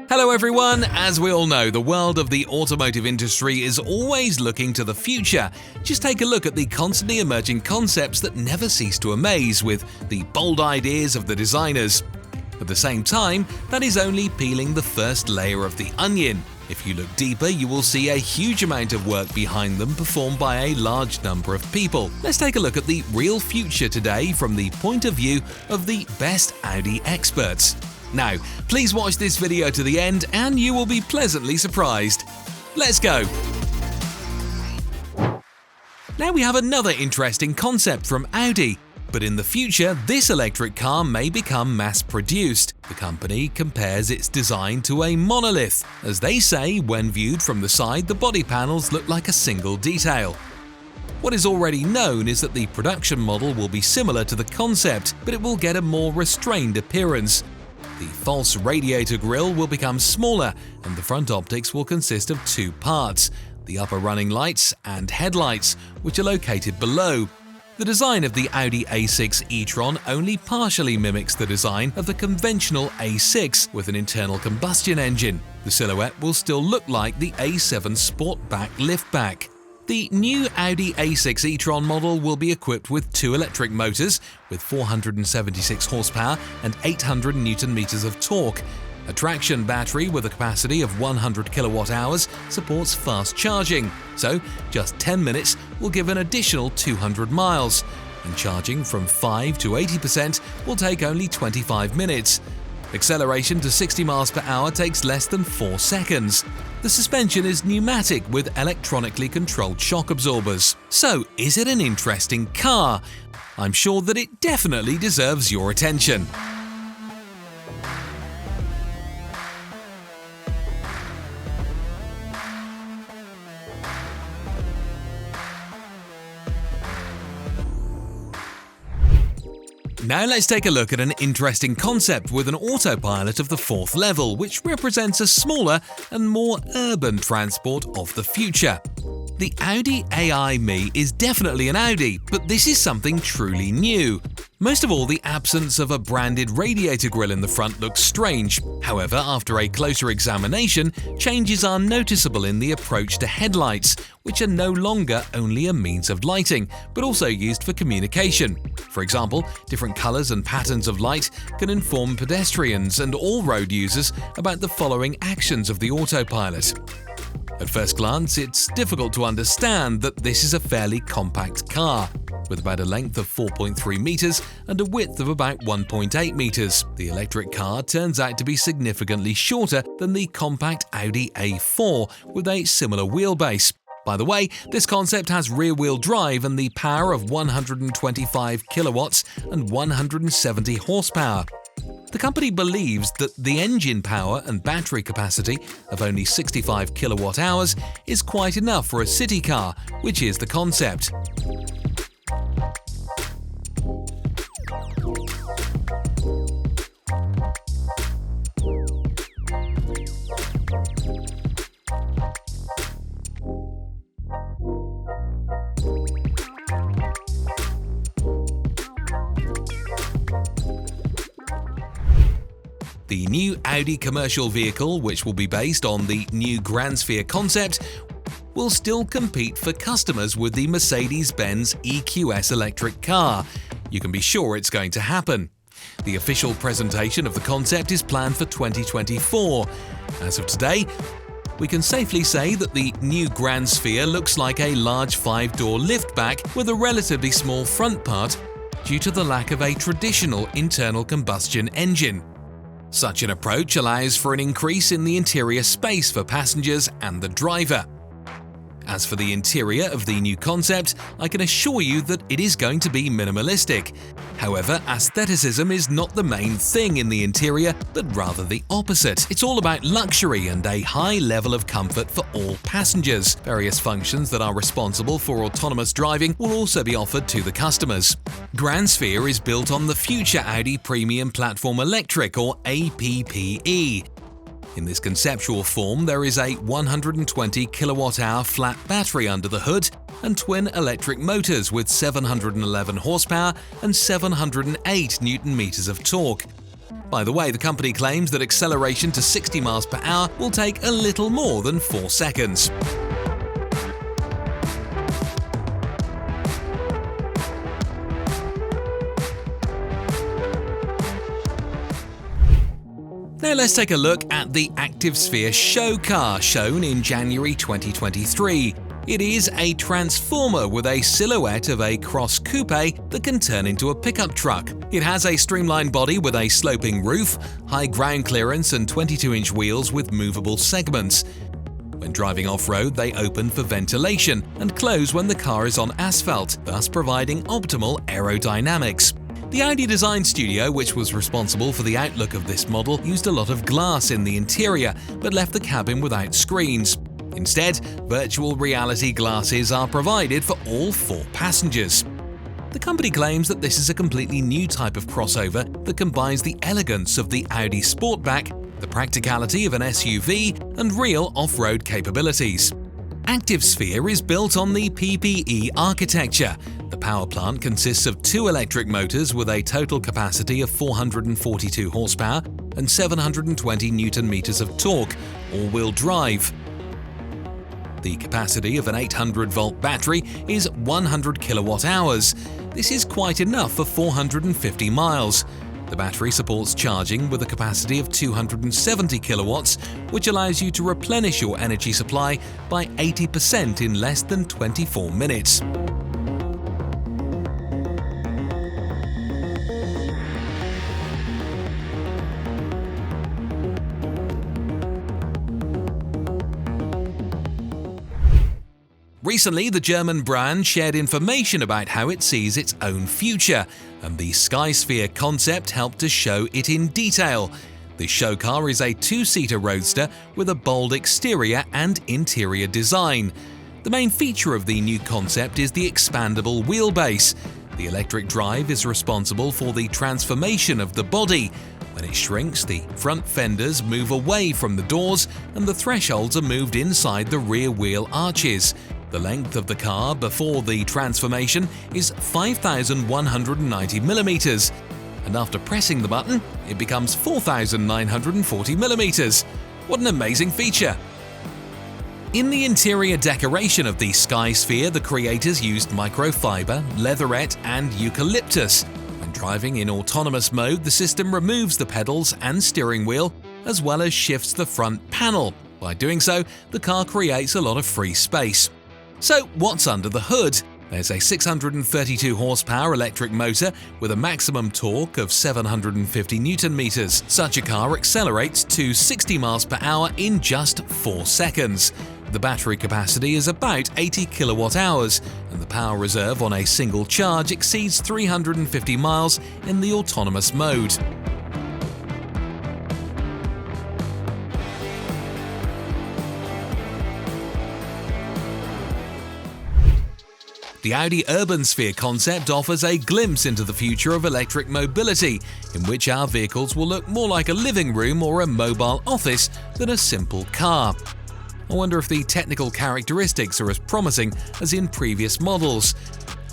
Hello everyone! As we all know, the world of the automotive industry is always looking to the future. Just take a look at the constantly emerging concepts that never cease to amaze with the bold ideas of the designers. At the same time, that is only peeling the first layer of the onion. If you look deeper, you will see a huge amount of work behind them performed by a large number of people. Let's take a look at the real future today from the point of view of the best Audi experts. Now, please watch this video to the end and you will be pleasantly surprised. Let's go! Now we have another interesting concept from Audi. But in the future, this electric car may become mass-produced. The company compares its design to a monolith. As they say, when viewed from the side, the body panels look like a single detail. What is already known is that the production model will be similar to the concept, but it will get a more restrained appearance. The false radiator grille will become smaller, and the front optics will consist of two parts, the upper running lights and headlights, which are located below. The design of the Audi A6 e-tron only partially mimics the design of the conventional A6 with an internal combustion engine. The silhouette will still look like the A7 Sportback liftback. The new Audi A6 e-tron model will be equipped with two electric motors with 476 horsepower and 800 Nm of torque. A traction battery with a capacity of 100 kWh supports fast charging, so just 10 minutes will give an additional 200 miles, and charging from 5 to 80% will take only 25 minutes. Acceleration to 60 miles per hour takes less than 4 seconds. The suspension is pneumatic with electronically controlled shock absorbers. So, is it an interesting car? I'm sure that it definitely deserves your attention. Now let's take a look at an interesting concept with an autopilot of the 4th level, which represents a smaller and more urban transport of the future. The Audi Aii is definitely an Audi, but this is something truly new. Most of all, the absence of a branded radiator grille in the front looks strange. However, after a closer examination, changes are noticeable in the approach to headlights, which are no longer only a means of lighting, but also used for communication. For example, different colors and patterns of light can inform pedestrians and all road users about the following actions of the autopilot. At first glance, it's difficult to understand that this is a fairly compact car, with about a length of 4.3 meters and a width of about 1.8 meters. The electric car turns out to be significantly shorter than the compact Audi A4 with a similar wheelbase. By the way, this concept has rear-wheel drive and the power of 125 kilowatts and 170 horsepower. The company believes that the engine power and battery capacity of only 65 kilowatt hours is quite enough for a city car, which is the concept. The new Audi commercial vehicle, which will be based on the new Grand Sphere concept, will still compete for customers with the Mercedes-Benz EQS electric car. You can be sure it's going to happen. The official presentation of the concept is planned for 2024. As of today, we can safely say that the new Grand Sphere looks like a large 5-door liftback with a relatively small front part due to the lack of a traditional internal combustion engine. Such an approach allows for an increase in the interior space for passengers and the driver. As for the interior of the new concept, I can assure you that it is going to be minimalistic. However, aestheticism is not the main thing in the interior, but rather the opposite. It's all about luxury and a high level of comfort for all passengers. Various functions that are responsible for autonomous driving will also be offered to the customers. Grand Sphere is built on the future Audi Premium Platform Electric, or APPE. In this conceptual form, there is a 120 kWh flat battery under the hood and twin electric motors with 711 horsepower and 708 Nm of torque. By the way, the company claims that acceleration to 60 miles per hour will take a little more than 4 seconds. Now let's take a look at the Active Sphere show car shown in January 2023. It is a transformer with a silhouette of a cross coupe that can turn into a pickup truck. It has a streamlined body with a sloping roof, high ground clearance and 22-inch wheels with movable segments. When driving off-road, they open for ventilation and close when the car is on asphalt, thus providing optimal aerodynamics. The Audi design studio, which was responsible for the outlook of this model, used a lot of glass in the interior but left the cabin without screens. Instead, virtual reality glasses are provided for all 4 passengers. The company claims that this is a completely new type of crossover that combines the elegance of the Audi Sportback, the practicality of an SUV, and real off-road capabilities. Active Sphere is built on the PPE architecture. The power plant consists of 2 electric motors with a total capacity of 442 horsepower and 720 Nm of torque, all-wheel drive. The capacity of an 800-volt battery is 100 kilowatt-hours. This is quite enough for 450 miles. The battery supports charging with a capacity of 270 kilowatts, which allows you to replenish your energy supply by 80% in less than 24 minutes. Recently, the German brand shared information about how it sees its own future, and the Sky Sphere concept helped to show it in detail. The show car is a 2-seater roadster with a bold exterior and interior design. The main feature of the new concept is the expandable wheelbase. The electric drive is responsible for the transformation of the body. When it shrinks, the front fenders move away from the doors and the thresholds are moved inside the rear wheel arches. The length of the car before the transformation is 5,190 millimeters, and after pressing the button, it becomes 4,940 millimeters. What an amazing feature! In the interior decoration of the Sky Sphere, the creators used microfiber, leatherette, and eucalyptus. When driving in autonomous mode, the system removes the pedals and steering wheel, as well as shifts the front panel. By doing so, the car creates a lot of free space. So what's under the hood? There's a 632 horsepower electric motor with a maximum torque of 750 Nm. Such a car accelerates to 60 miles per hour in just 4 seconds. The battery capacity is about 80 kilowatt-hours, and the power reserve on a single charge exceeds 350 miles in the autonomous mode. The Audi Urban Sphere concept offers a glimpse into the future of electric mobility, in which our vehicles will look more like a living room or a mobile office than a simple car. I wonder if the technical characteristics are as promising as in previous models.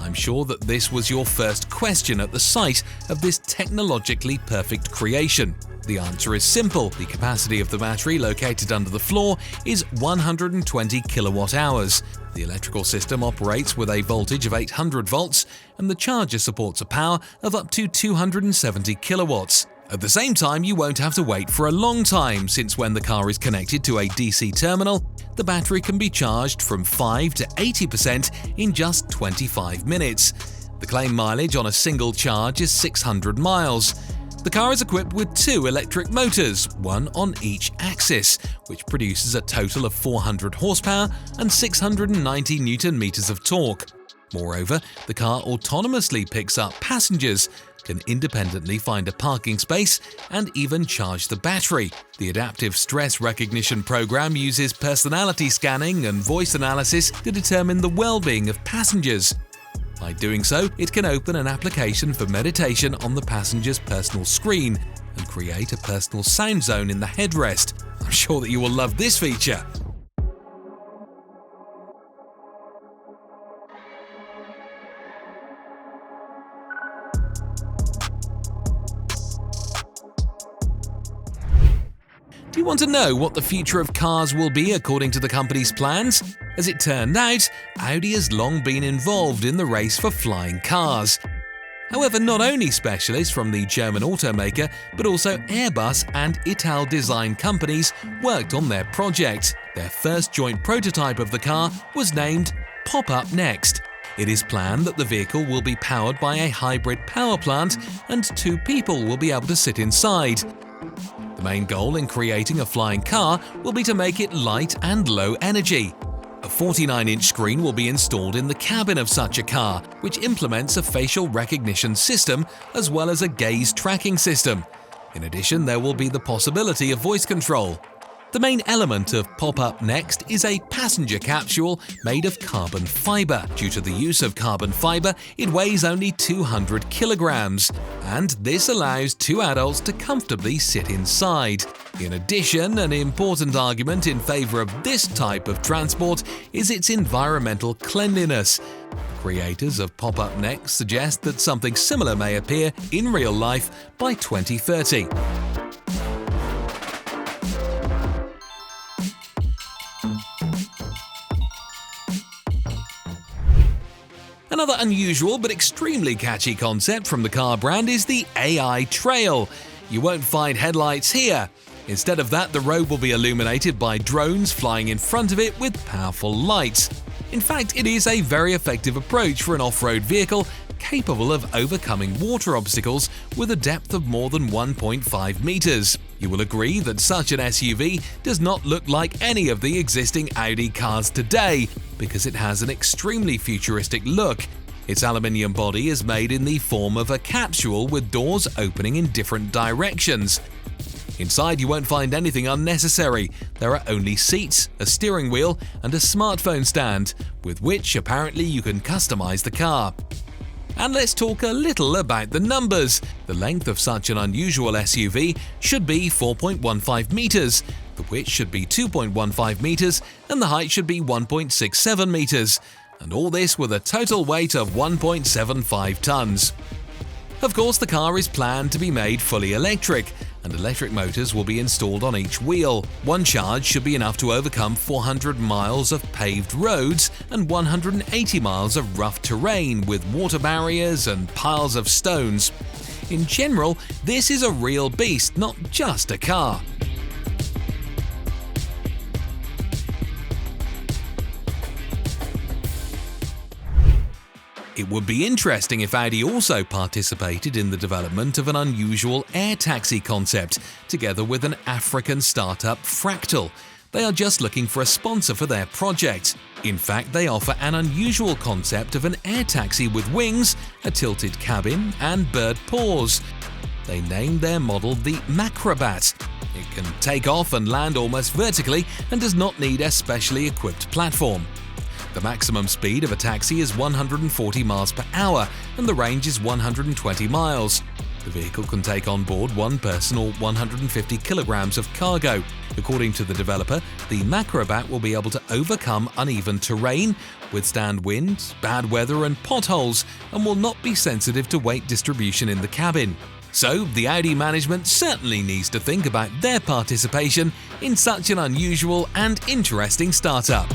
I'm sure that this was your first question at the sight of this technologically perfect creation. The answer is simple. The capacity of the battery located under the floor is 120 kilowatt-hours. The electrical system operates with a voltage of 800 volts, and the charger supports a power of up to 270 kilowatts. At the same time, you won't have to wait for a long time, since when the car is connected to a DC terminal, the battery can be charged from 5 to 80% in just 25 minutes. The claim mileage on a single charge is 600 miles. The car is equipped with 2 electric motors, one on each axis, which produces a total of 400 horsepower and 690 Nm of torque. Moreover, the car autonomously picks up passengers, can independently find a parking space, and even charge the battery. The adaptive stress recognition program uses personality scanning and voice analysis to determine the well-being of passengers. By doing so, it can open an application for meditation on the passenger's personal screen and create a personal sound zone in the headrest. I'm sure that you will love this feature. Do you want to know what the future of cars will be according to the company's plans? As it turned out, Audi has long been involved in the race for flying cars. However, not only specialists from the German automaker, but also Airbus and Ital design companies worked on their project. Their first joint prototype of the car was named Popup Next. It is planned that the vehicle will be powered by a hybrid power plant and 2 people will be able to sit inside. The main goal in creating a flying car will be to make it light and low energy. A 49-inch screen will be installed in the cabin of such a car, which implements a facial recognition system as well as a gaze tracking system. In addition, there will be the possibility of voice control. The main element of Popup Next is a passenger capsule made of carbon fiber. Due to the use of carbon fiber, it weighs only 200 kilograms, and this allows 2 adults to comfortably sit inside. In addition, an important argument in favor of this type of transport is its environmental cleanliness. Creators of Popup Next suggest that something similar may appear in real life by 2030. Another unusual but extremely catchy concept from the car brand is the Aii Trail. You won't find headlights here. Instead of that, the road will be illuminated by drones flying in front of it with powerful lights. In fact, it is a very effective approach for an off-road vehicle capable of overcoming water obstacles with a depth of more than 1.5 meters. You will agree that such an SUV does not look like any of the existing Audi cars today because it has an extremely futuristic look. Its aluminium body is made in the form of a capsule with doors opening in different directions. Inside, you won't find anything unnecessary. There are only seats, a steering wheel, and a smartphone stand, with which apparently you can customize the car. And let's talk a little about the numbers. The length of such an unusual SUV should be 4.15 meters, the width should be 2.15 meters, and the height should be 1.67 meters. And all this with a total weight of 1.75 tons. Of course, the car is planned to be made fully electric, and electric motors will be installed on each wheel. One charge should be enough to overcome 400 miles of paved roads and 180 miles of rough terrain with water barriers and piles of stones. In general, this is a real beast, not just a car. It would be interesting if Audi also participated in the development of an unusual air taxi concept, together with an African startup Fractal. They are just looking for a sponsor for their project. In fact, they offer an unusual concept of an air taxi with wings, a tilted cabin, and bird paws. They named their model the Macrobat. It can take off and land almost vertically and does not need a specially equipped platform. The maximum speed of a taxi is 140 miles per hour and the range is 120 miles. The vehicle can take on board 1 person or 150 kilograms of cargo. According to the developer, the Macrobat will be able to overcome uneven terrain, withstand wind, bad weather and potholes, and will not be sensitive to weight distribution in the cabin. So, the Audi management certainly needs to think about their participation in such an unusual and interesting startup.